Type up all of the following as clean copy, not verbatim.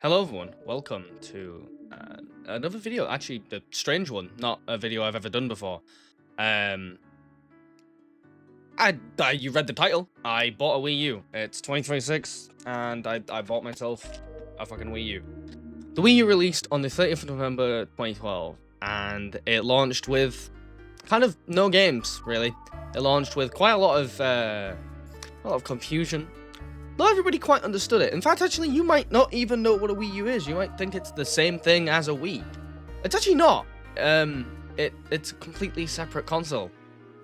Hello everyone, welcome to another video, actually a strange one, not a video I've ever done before. Um, you read the title, I bought a Wii U, it's 2026, and I bought myself a fucking Wii U. The Wii U released on the 30th of November 2012, and it launched with kind of no games, really. It launched with quite a lot of confusion. Not everybody quite understood it. In fact, actually, you might not even know what a Wii U is. You might think it's the same thing as a Wii. It's actually not. It's a completely separate console.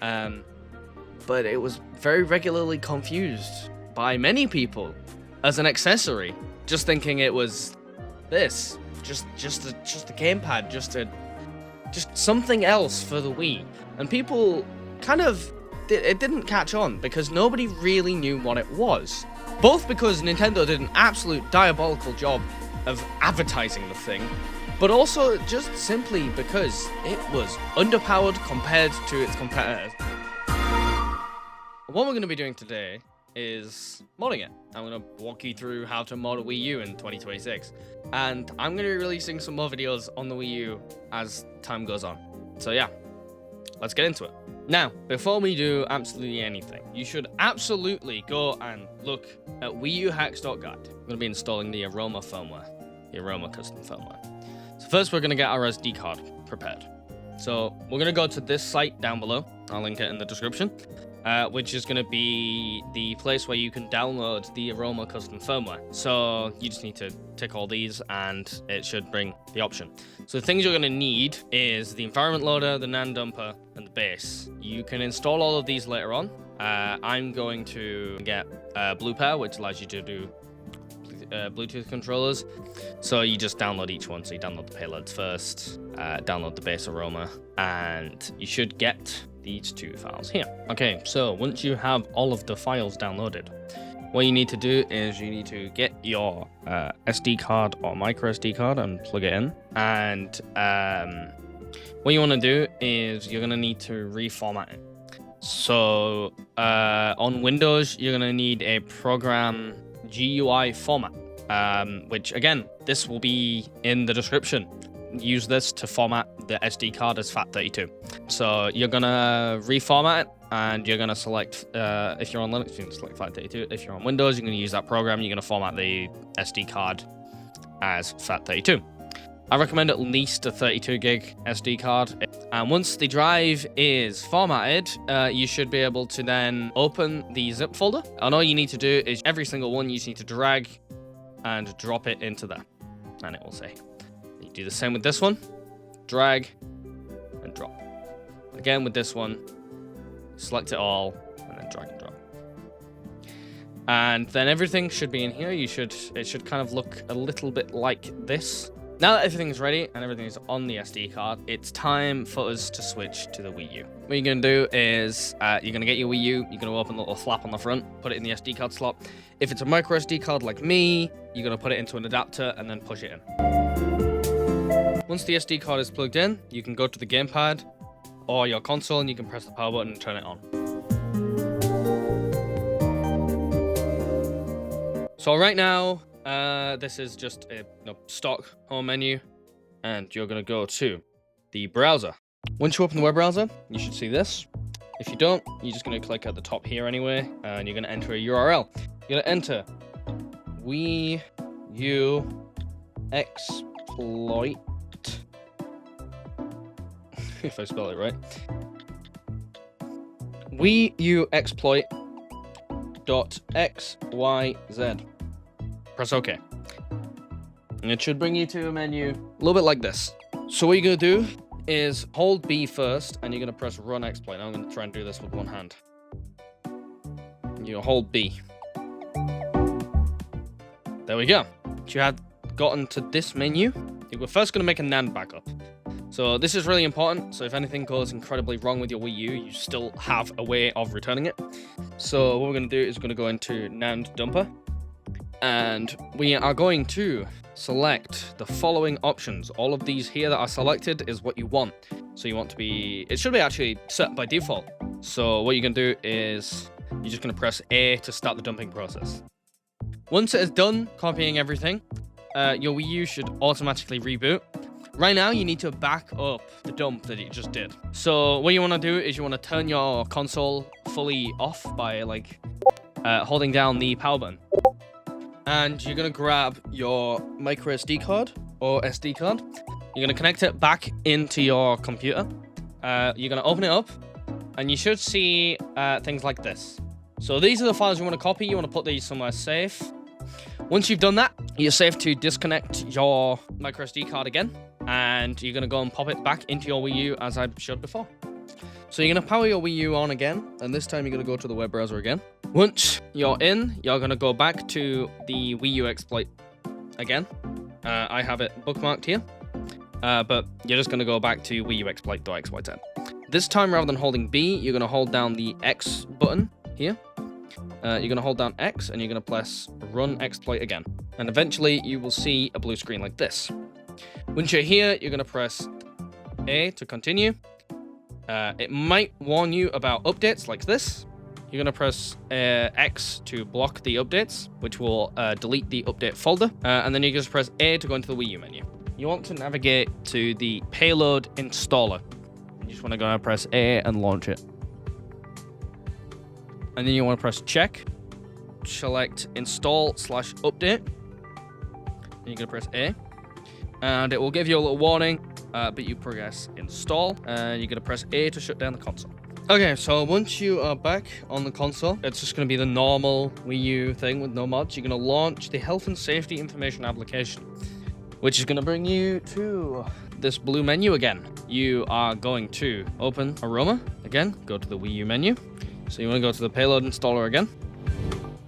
But it was very regularly confused by many people as an accessory, just thinking it was this, just a gamepad, just something else for the Wii. And people kind of it didn't catch on because nobody really knew what it was. Both because Nintendo did an absolute diabolical job of advertising the thing, but also just simply because it was underpowered compared to its competitors. What we're going to be doing today is modding it. I'm going to walk you through how to mod a Wii U in 2026, and I'm going to be releasing some more videos on the Wii U as time goes on. So yeah, let's get into it. Now, before we do absolutely anything, you should absolutely go and look at WiiUHacks.guide. We're going to be installing the Aroma firmware, the Aroma custom firmware. So first, we're going to get our SD card prepared. So we're going to go to this site down below. I'll link it in the description, which is going to be the place where you can download the Aroma custom firmware. So you just need to tick all these and it should bring the option. So the things you're going to need is the environment loader, the NAND dumper, and the base. You can install all of these later on. I'm going to get Blue Pair, which allows you to do Bluetooth controllers. So you just download each one. So you download the payloads first, download the base Aroma, and you should get these two files here. Okay, so once you have all of the files downloaded, what you need to do is you need to get your SD card or micro SD card and plug it in. And what you want to do is you're going to need to reformat it. So on Windows, you're going to need a program GUI format, which again, this will be in the description. Use this to format the SD card as FAT32. So you're going to reformat it, and you're going to select, if you're on Linux, you can select FAT32. If you're on Windows, you're going to use that program. You're going to format the SD card as FAT32. I recommend at least a 32 gig SD card. And once the drive is formatted, you should be able to then open the zip folder. And all you need to do is every single one, you just need to drag and drop it into there. And it will say. You do the same with this one. Drag and drop. Again with this one, select it all and then drag and drop. And then everything should be in here. It should kind of look a little bit like this. Now that everything's ready and everything's on the SD card, it's time for us to switch to the Wii U. What you're going to do is you're going to get your Wii U, you're going to open the little flap on the front, put it in the SD card slot. If it's a micro SD card like me, you're going to put it into an adapter and then push it in. Once the SD card is plugged in, you can go to the gamepad or your console and you can press the power button and turn it on. So right now, this is just a stock home menu, and you're going to go to the browser. Once you open the web browser, you should see this. If you don't, you're just going to click at the top here anyway, and you're going to enter a URL. You're going to enter Wii U exploit, if I spell it right, Wii U exploit.xyz. Press OK. And it should bring you to a menu a little bit like this. So what you're going to do is hold B first, and you're going to press Run Exploit. I'm going to try and do this with one hand. You hold B. There we go. You had gotten to this menu. We're first going to make a NAND backup. So this is really important. So if anything goes incredibly wrong with your Wii U, you still have a way of returning it. So what we're going to do is we're going to go into NAND dumper. And we are going to select the following options. All of these here that are selected is what you want. So you want to be, it should be actually set by default. So what you're going to do is you're just going to press A to start the dumping process. Once it is done copying everything, your Wii U should automatically reboot. Right now, you need to back up the dump that it just did. So what you want to do is you want to turn your console fully off by like holding down the power button. And you're going to grab your micro SD card or SD card. You're going to connect it back into your computer. You're going to open it up and you should see things like this. So these are the files you want to copy. You want to put these somewhere safe. Once you've done that, you're safe to disconnect your micro SD card again. And you're going to go and pop it back into your Wii U as I showed before. So you're going to power your Wii U on again. And this time you're going to go to the web browser again. Once you're in, you're going to go back to the Wii U exploit again. I have it bookmarked here. But you're just going to go back to Wii U exploit.xyz. This time, rather than holding B, you're going to hold down the X button here. You're going to hold down X and you're going to press run exploit again. And eventually you will see a blue screen like this. Once you're here, you're going to press A to continue. It might warn you about updates like this. You're going to press X to block the updates, which will delete the update folder. And then you just press A to go into the Wii U menu. You want to navigate to the payload installer. You just want to go and press A and launch it. And then you want to press check. Select install/update. And you're going to press A. And it will give you a little warning, but you press install. And you're going to press A to shut down the console. Okay, so once you are back on the console, it's just going to be the normal Wii U thing with no mods. You're going to launch the health and safety information application, which is going to bring you to this blue menu again. You are going to open Aroma again, go to the Wii U menu. So you want to go to the payload installer again.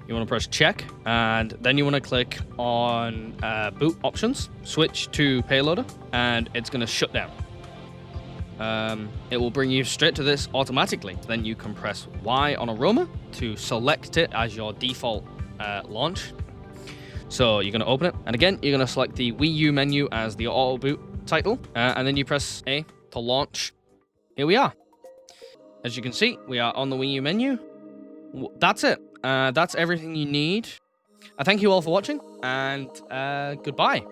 You want to press check, and then you want to click on boot options, switch to payloader, and it's going to shut down. It will bring you straight to this automatically. Then you can press Y on Aroma to select it as your default launch. So you're going to open it, and again, you're going to select the Wii U menu as the auto boot title, and then you press A to launch. Here we are. As you can see, we are on the Wii U menu. That's it. That's everything you need. I thank you all for watching, and goodbye.